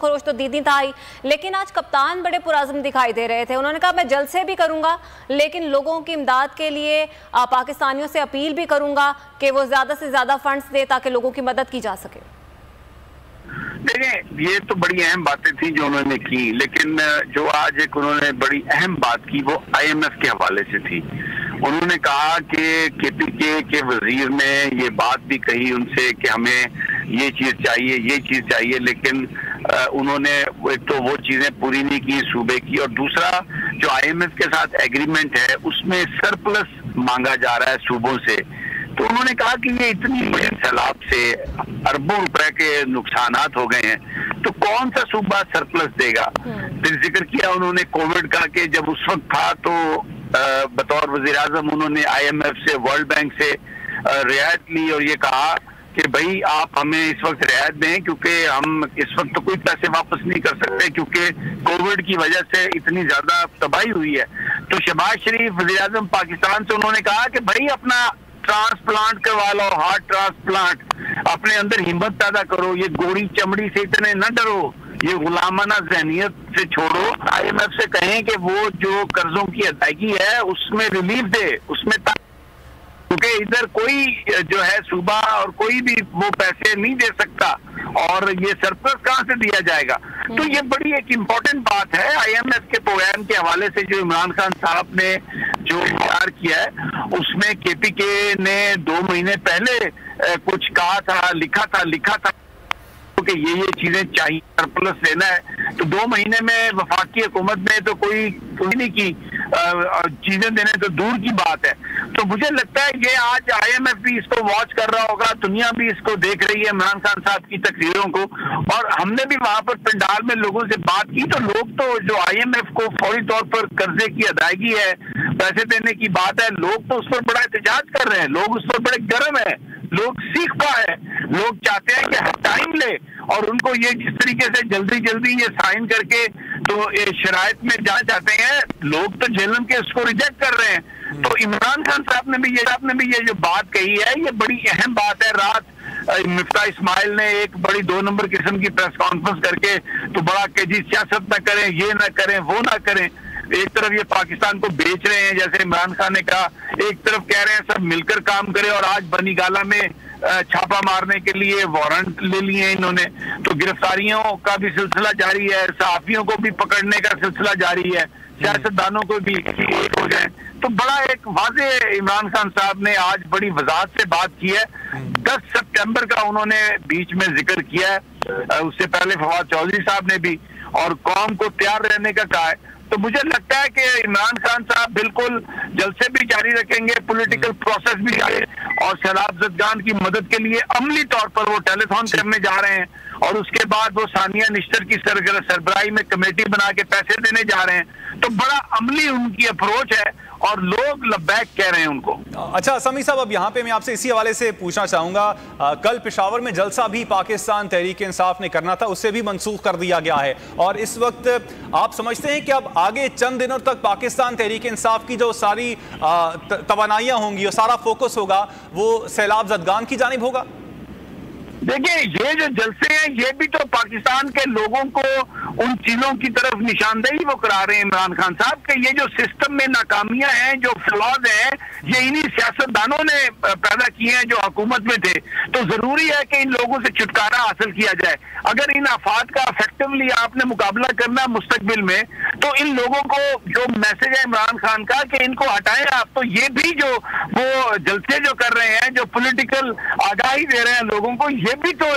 खरोश तो दीदी था ही, लेकिन आज कप्तान बड़े पुरअज़्म दिखाई दे रहे थे। उन्होंने कहा मैं जल्द से भी करूंगा, लेकिन लोगों की इमदाद के लिए पाकिस्तानियों से अपील भी करूंगा कि वो ज़्यादा से ज़्यादा फंड्स दे ताकि लोगों की मदद की जा सके। देखिए, ये तो बड़ी अहम बातें थी जो उन्होंने की, लेकिन जो आज एक उन्होंने बड़ी अहम बात की वो IMF के हवाले से थी। उन्होंने कहा कि KPK के वजीर ने ये बात भी कही उनसे कि हमें ये चीज चाहिए, लेकिन उन्होंने एक तो वो चीजें पूरी नहीं की सूबे की, और दूसरा जो IMF के साथ एग्रीमेंट है उसमें सरप्लस मांगा जा रहा है सूबों से। तो उन्होंने कहा कि ये इतनी बड़े सैलाब से अरबों रुपए के नुकसानात हो गए हैं, तो कौन सा सूबा सरप्लस देगा। फिर जिक्र किया उन्होंने कोविड का, कि जब उस वक्त था तो बतौर वजीर आजम उन्होंने IMF से, वर्ल्ड बैंक से रियायत ली और ये कहा कि भाई आप हमें इस वक्त रियायत दें, क्योंकि हम इस वक्त तो कोई पैसे वापस नहीं कर सकते क्योंकि कोविड की वजह से इतनी ज्यादा तबाही हुई है। तो शहबाज शरीफ वजीर आजम पाकिस्तान से उन्होंने कहा कि भाई अपना ट्रांसप्लांट करवा लो, हार्ट ट्रांसप्लांट, अपने अंदर हिम्मत पैदा करो, ये गोरी चमड़ी से इतने न डरो, ये गुलामाना ज़हनियत से छोड़ो। IMF से कहें कि वो जो कर्जों की अदायगी है उसमें रिलीफ दे, उसमें, क्योंकि इधर कोई जो है सूबा और कोई भी वो पैसे नहीं दे सकता, और ये सरप्लस कहाँ से दिया जाएगा। तो ये बड़ी एक इम्पोर्टेंट बात है। IMF के प्रोग्राम के हवाले से जो इमरान खान साहब ने जो इख्तियार किया है उसमें KPK ने 2 महीने पहले कुछ कहा था, लिखा था कि ये चीजें चाहिए, सरप्लस लेना है। तो 2 महीने में वफाकी हुकूमत ने तो कोई नहीं की, चीजें देने तो दूर की बात है। तो मुझे लगता है ये आज IMF भी इसको वॉच कर रहा होगा, दुनिया भी इसको देख रही है इमरान खान साहब की तकरीरों को, और हमने भी वहां पर पंडाल में लोगों से बात की तो लोग तो जो IMF को फौरी तौर पर कर्जे की अदायगी है, पैसे देने की बात है, लोग तो उस पर बड़ा एहतजाज कर रहे हैं, लोग उस पर बड़े गर्म है, लोग सीखता है, लोग चाहते हैं कि टाइम ले, और उनको ये जिस तरीके से जल्दी ये साइन करके तो शराइत में जाना चाहते हैं, लोग तो झेलम के उसको रिजेक्ट कर रहे हैं। तो इमरान खान साहब ने भी ये जो बात कही है ये बड़ी अहम बात है। रात मिफ्ता इस्माइल ने एक बड़ी 2 नंबर किस्म की प्रेस कॉन्फ्रेंस करके तो बड़ा कि जी सियासत ना करें, ये ना करें, वो ना करें। एक तरफ ये पाकिस्तान को बेच रहे हैं, जैसे इमरान खान ने कहा, एक तरफ कह रहे हैं सब मिलकर काम करें, और आज बनी गाला में छापा मारने के लिए वारंट ले लिए इन्होंने। तो गिरफ्तारियों का भी सिलसिला जारी है, सहाफियों को भी पकड़ने का सिलसिला जारी है, सियासतदानों को भी एक हो जाए। तो बड़ा एक वाजे इमरान खान साहब ने आज बड़ी वजाहत से बात की है। 10 सितंबर का उन्होंने बीच में जिक्र किया है, उससे पहले फवाद चौधरी साहब ने भी, और कौम को तैयार रहने का कहा है। तो मुझे लगता है कि इमरान खान साहब बिल्कुल जलसे भी जारी रखेंगे, पॉलिटिकल प्रोसेस भी जारी, और सैलाब ज़दगान की मदद के लिए अमली तौर पर वो टेलीफोन करने जा रहे हैं, और उसके बाद वो सानिया निश्तर की सरबराही में कमेटी बना के पैसे देने जा रहे हैं। तो बड़ा अमली उनकी अप्रोच है, और लोग लब्बैक कह रहे हैं उनको। अच्छा समी साहब, अब यहाँ पे मैं आपसे इसी हवाले से पूछना चाहूंगा, कल पेशावर में जलसा भी पाकिस्तान तहरीक इंसाफ ने करना था, उससे भी मंसूख कर दिया गया है, और इस वक्त आप समझते हैं कि अब आगे चंद दिनों तक पाकिस्तान तहरीक इंसाफ की जो सारी तवानाइयां होंगी और सारा फोकस होगा वो सैलाब ज़दगान की जानिब होगा? देखिए, ये जो जलसे हैं ये भी तो पाकिस्तान के लोगों को उन चीजों की तरफ निशानदेही वो करा रहे हैं इमरान खान साहब के। ये जो सिस्टम में नाकामियां हैं, जो फ्लॉज हैं, ये इन्हीं सियासतदानों ने पैदा किए हैं जो हुकूमत में थे। तो जरूरी है कि इन लोगों से छुटकारा हासिल किया जाए। अगर इन आफात का इफेक्टिवली आपने मुकाबला करना मुस्तकबिल में, तो इन लोगों को जो मैसेज है इमरान खान का कि इनको हटाएं आप, तो ये भी जो वो जलसे जो कर रहे हैं, जो पॉलिटिकल आगाही दे रहे हैं लोगों को, ये भी तो